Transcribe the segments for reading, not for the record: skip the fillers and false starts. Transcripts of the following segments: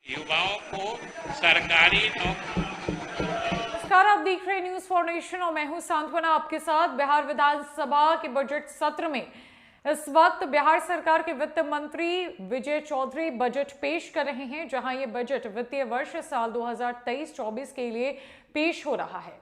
युवाओं को सरकारी नमस्कार, आप देख रहे हैं न्यूज फॉर नेशन और मैं हूं सांत्वना आपके साथ। बिहार विधानसभा के बजट सत्र में इस वक्त बिहार सरकार के वित्त मंत्री विजय चौधरी बजट पेश कर रहे हैं, जहां ये बजट वित्तीय वर्ष साल 2023-24 के लिए पेश हो रहा है।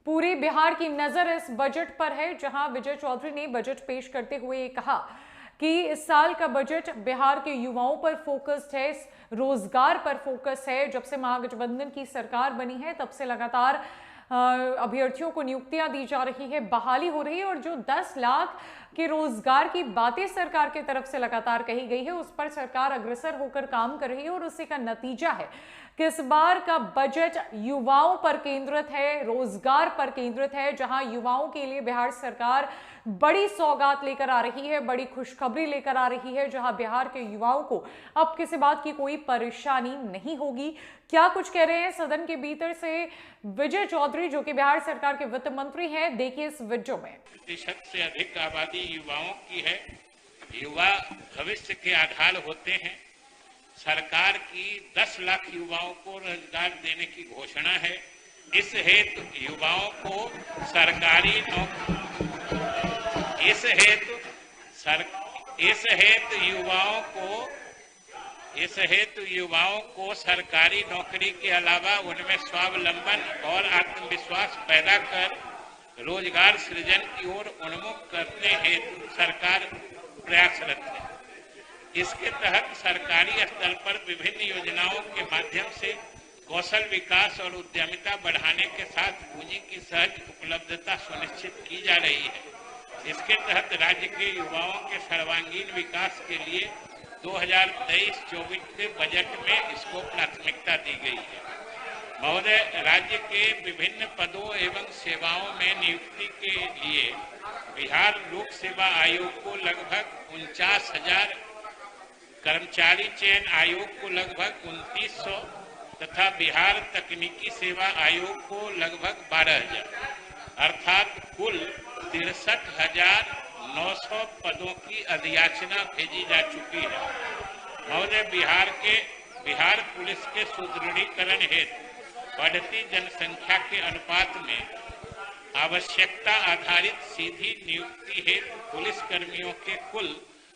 पूरे बिहार की नजर इस बजट पर है, जहां विजय चौधरी ने बजट पेश करते हुए कहा कि इस साल का बजट बिहार के युवाओं पर फोकस्ड है, रोजगार पर फोकस है। जब से महागठबंधन की सरकार बनी है तब से लगातार अभ्यर्थियों को नियुक्तियां दी जा रही है, बहाली हो रही है और जो 10 लाख के रोजगार की बातें सरकार की तरफ से लगातार कही गई है, उस पर सरकार अग्रसर होकर काम कर रही है और उसी का नतीजा है कि इस बार का बजट युवाओं पर केंद्रित है, रोजगार पर केंद्रित है, जहां युवाओं के लिए बिहार सरकार बड़ी सौगात लेकर आ रही है, बड़ी खुशखबरी लेकर आ रही है, जहां बिहार के युवाओं को अब किसी बात की कोई परेशानी नहीं होगी। क्या कुछ कह रहे हैं सदन के भीतर से विजय चौधरी, जो कि बिहार सरकार के वित्त मंत्री हैं, देखिए इस वीडियो में। 50% से अधिक आबादी युवाओं की है। युवा भविष्य के आधार होते हैं। सरकार की 10 लाख युवाओं को रोजगार देने की घोषणा है। इस हेतु युवाओं को सरकारी इस हेतु युवाओं को सरकारी नौकरी के अलावा उनमें स्वावलंबन और आत्मविश्वास पैदा कर रोजगार सृजन की ओर उन्मुख करने हेतु सरकार प्रयासरत है। इसके तहत सरकारी स्तर पर विभिन्न योजनाओं के माध्यम से कौशल विकास और उद्यमिता बढ़ाने के साथ पूंजी की सहज उपलब्धता सुनिश्चित की जा रही है। इसके तहत राज्य के युवाओं के सर्वांगीण विकास के लिए 2023-24 के बजट में इसको प्राथमिकता दी गई है। महोदय, राज्य के विभिन्न पदों एवं सेवाओं में नियुक्ति के लिए बिहार लोक सेवा आयोग को लगभग 49,000, कर्मचारी चयन आयोग को लगभग 2900 तथा बिहार तकनीकी सेवा आयोग को लगभग 12,000 अर्थात कुल 63,900 पदों की अधियाचना भेजी जा चुकी है। महोदय, बिहार पुलिस के सुदृढ़ीकरण हेतु बढ़ती जनसंख्या के अनुपात में आवश्यकता आधारित सीधी नियुक्ति हेतु पुलिस कर्मियों के कुल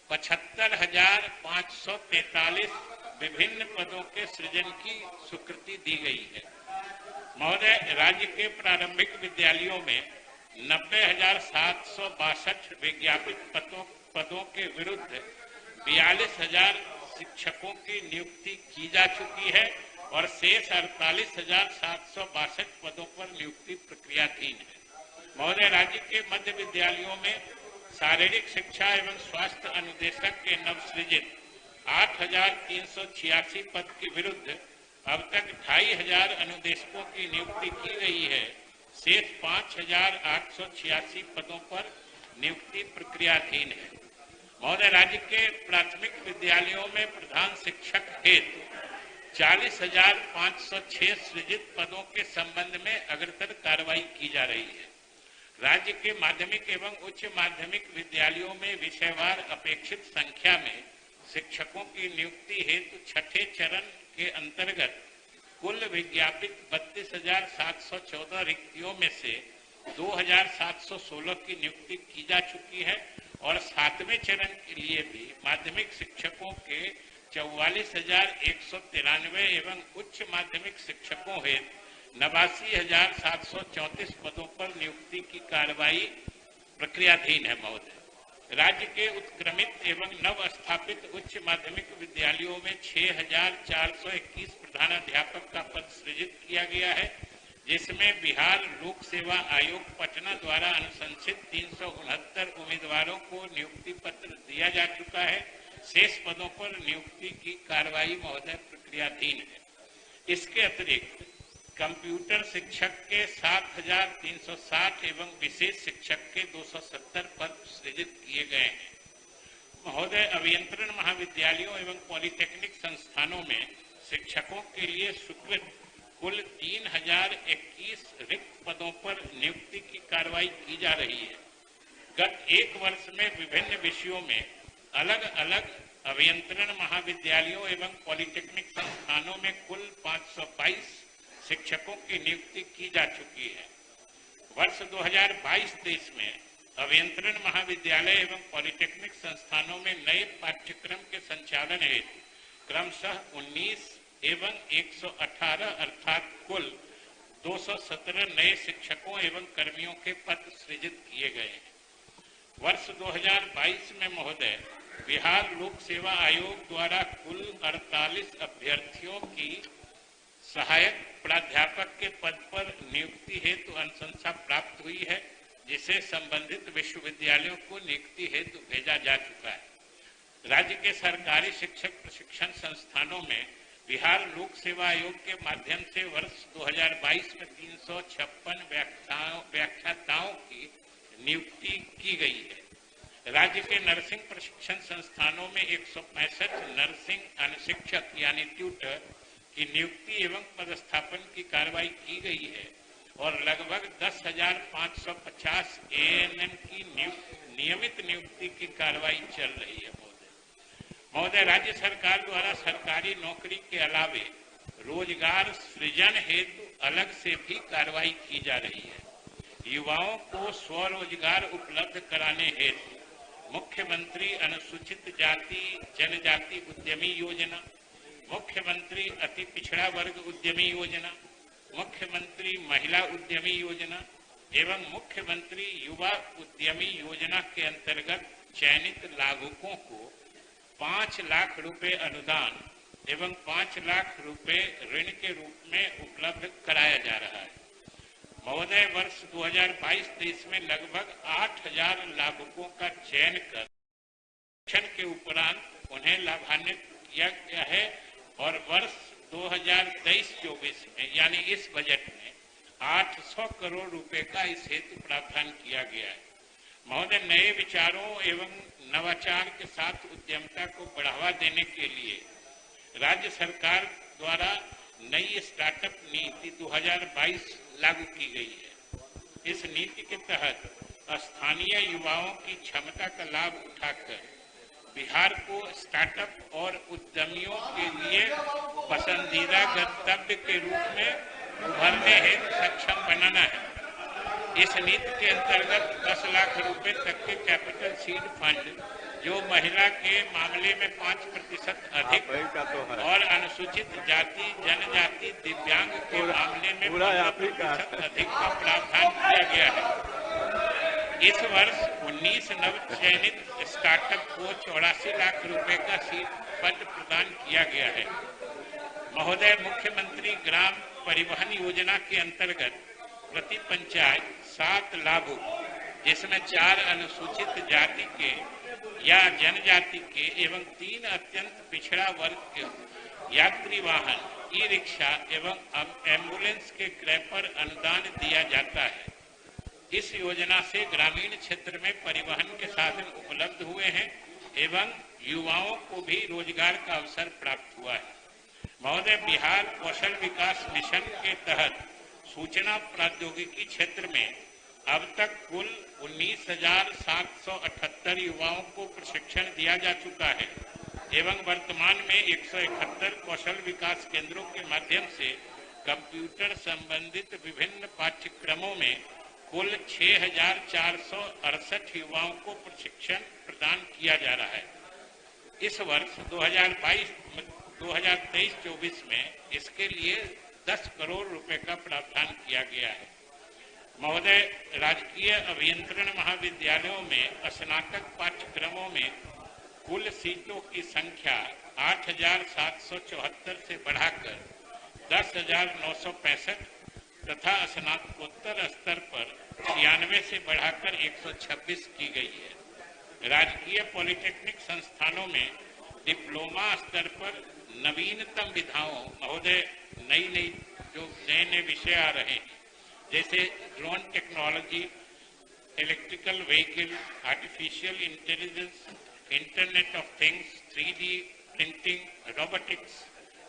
75,543 विभिन्न पदों के सृजन की स्वीकृति दी गई है। महोदय, राज्य के प्रारंभिक विद्यालयों में 90,762 विज्ञापित पदों के विरुद्ध 42,000 शिक्षकों की नियुक्ति की जा चुकी है और शेष 48,762 पदों पर नियुक्ति प्रक्रियाधीन है। महोदय, राज्य के मध्य विद्यालयों में शारीरिक शिक्षा एवं स्वास्थ्य अनुदेशक के नवसृजित 8,386 पद के विरुद्ध अब तक 2,500 अनुदेशकों की नियुक्ति की गई है। शेष 5,886 पदों पर नियुक्ति प्रक्रियाधीन है। महोदय, राज्य के प्राथमिक विद्यालयों में प्रधान शिक्षक हेतु 40,506 सृजित पदों के संबंध में अग्रतर कार्रवाई की जा रही है। राज्य के माध्यमिक एवं उच्च माध्यमिक विद्यालयों में विषयवार अपेक्षित संख्या में शिक्षकों की नियुक्ति हेतु छठे चरण के अंतर्गत कुल विज्ञापित 32,714 रिक्तियों में से 2,716 की नियुक्ति की जा चुकी है और 7वें चरण के लिए भी माध्यमिक शिक्षकों के 44,193 एवं उच्च माध्यमिक शिक्षकों हेतु 89,734 पदों पर नियुक्ति की कार्रवाई प्रक्रियाधीन है। महोदय, राज्य के उत्क्रमित एवं नव स्थापित उच्च माध्यमिक विद्यालयों में 6,421 प्रधानाध्यापक का पद सृजित किया गया है, जिसमें बिहार लोक सेवा आयोग पटना द्वारा अनुशंसित 369 उम्मीदवारों को नियुक्ति पत्र दिया जा चुका है। शेष पदों पर नियुक्ति की कार्रवाई महोदय प्रक्रियाधीन है। इसके अतिरिक्त कंप्यूटर शिक्षक के 7,360 एवं विशेष शिक्षक के 270 पद सृजित किए गए हैं। महोदय, अभियंत्रण महाविद्यालयों एवं पॉलिटेक्निक संस्थानों में शिक्षकों के लिए स्वीकृत कुल 3,021 रिक्त पदों पर नियुक्ति की कार्रवाई की जा रही है। गत एक वर्ष में विभिन्न विषयों में अलग अलग अभियंत्रण महाविद्यालयों एवं पॉलिटेक्निक संस्थानों में कुल 522 शिक्षकों की नियुक्ति की जा चुकी है। वर्ष 2022-23 में अभियंत्रण महाविद्यालय एवं पॉलिटेक्निक संस्थानों में नए पाठ्यक्रम के संचालन हेतु क्रमशः 19 एवं 118 अर्थात कुल 217 नए शिक्षकों एवं कर्मियों के पद सृजित किए गए हैं। वर्ष 2022 में महोदय बिहार लोक सेवा आयोग द्वारा कुल 48 अभ्यर्थियों की सहायक प्राध्यापक के पद पर नियुक्ति हेतु अनुशंसा प्राप्त हुई है, जिसे संबंधित विश्वविद्यालयों को नियुक्ति हेतु भेजा जा चुका है। राज्य के सरकारी शिक्षक प्रशिक्षण संस्थानों में बिहार लोक सेवा आयोग के माध्यम से वर्ष 2022 में 356 व्याख्याताओं की नियुक्ति की गई है। राज्य के नर्सिंग प्रशिक्षण संस्थानों में 165 नर्सिंग अनुशिक्षक यानी ट्यूटर की नियुक्ति एवं पदस्थापन की कार्रवाई की गई है और लगभग 10,550 ANM की नियमित नियुक्ति की कार्रवाई चल रही है। महोदय, राज्य सरकार द्वारा सरकारी नौकरी के अलावे रोजगार सृजन हेतु अलग से भी कार्रवाई की जा रही है। युवाओं को स्वरोजगार उपलब्ध कराने हेतु मुख्यमंत्री अनुसूचित जाति जनजाति उद्यमी योजना, मुख्यमंत्री अति पिछड़ा वर्ग उद्यमी योजना, मुख्यमंत्री महिला उद्यमी योजना एवं मुख्यमंत्री युवा उद्यमी योजना के अंतर्गत चयनित लाभुकों को 5 लाख रुपए अनुदान एवं 5 लाख रुपए ऋण के रूप में उपलब्ध कराया जा रहा है। महोदय, वर्ष 2022-23 में लगभग 8,000 लाभुकों का चयन कर शिक्षण के उपरांत उन्हें लाभान्वित किया गया है और वर्ष 2023-24 में यानी इस बजट में 800 करोड़ रुपए का इस हेतु प्रावधान किया गया है। महोदय, नए विचारों एवं नवाचार के साथ उद्यमता को बढ़ावा देने के लिए राज्य सरकार द्वारा नई स्टार्टअप नीति 2022 लागू की गई है। इस नीति के तहत स्थानीय युवाओं की क्षमता का लाभ उठाकर बिहार को स्टार्टअप और उद्यमियों के लिए पसंदीदा गंतव्य के रूप में उभरने हेतु सक्षम बनाना है। इस नीति के अंतर्गत 10 लाख रुपए तक के कैपिटल सीड फंड, जो महिला के मामले में 5% अधिक और अनुसूचित जाति जनजाति दिव्यांग के मामले में 15% अधिक का प्रावधान किया गया है। इस वर्ष 19 नव चयनित स्टार्टअप को 84 लाख रुपए का सीड फंड प्रदान किया गया है। महोदय, मुख्यमंत्री ग्राम परिवहन योजना के अंतर्गत प्रति पंचायत 7 लाभुक, जिसमें 4 अनुसूचित जाति के या जनजाति के एवं 3 अत्यंत पिछड़ा वर्ग के यात्री वाहन, ई रिक्शा एवं एम्बुलेंस के क्रय पर अनुदान दिया जाता है। इस योजना से ग्रामीण क्षेत्र में परिवहन के साधन उपलब्ध हुए हैं एवं युवाओं को भी रोजगार का अवसर प्राप्त हुआ है। महोदय, बिहार कौशल विकास मिशन के तहत सूचना प्रौद्योगिकी क्षेत्र में अब तक कुल 19,778 युवाओं को प्रशिक्षण दिया जा चुका है एवं वर्तमान में 171 कौशल विकास केंद्रों के माध्यम से कंप्यूटर संबंधित विभिन्न पाठ्यक्रमों में कुल 6,468 युवाओं को प्रशिक्षण प्रदान किया जा रहा है। इस वर्ष 2023-24 में इसके लिए 10 करोड़ रुपए का प्रावधान किया गया है। महोदय, राजकीय अभियंत्रण महाविद्यालयों में स्नातक पाठ्यक्रमों में कुल सीटों की संख्या 8,774 से बढ़ाकर 10,965 तथा स्नातकोत्तर स्तर पर 96 से बढ़ाकर 126 की गई है। राजकीय पॉलिटेक्निक संस्थानों में डिप्लोमा स्तर पर नवीनतम विधाओं, महोदय, नए विषय आ रहे हैं, जैसे drone technology, electrical vehicle, artificial intelligence, internet of things, 3D printing, robotics,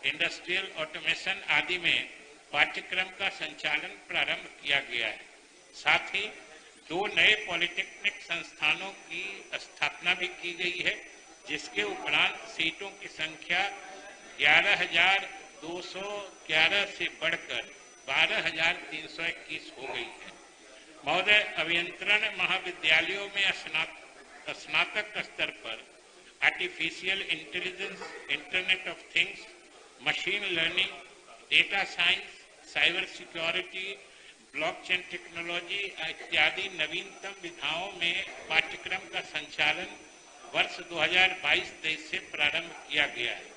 industrial automation आदि में पाठ्यक्रम का संचालन प्रारंभ किया गया है। साथ ही 2 नए पॉलिटेक्निक संस्थानों की स्थापना भी की गई है जिसके उपरांत सीटों की संख्या 11,211 से बढ़कर 12,321 हो गई है। महोदय, अभियंत्रण महाविद्यालयों में स्नातक स्तर पर artificial intelligence, internet of things, machine learning, data science, cyber security, blockchain technology इत्यादि नवीनतम विधाओं में पाठ्यक्रम का संचालन वर्ष 2022-23 से प्रारंभ किया गया है।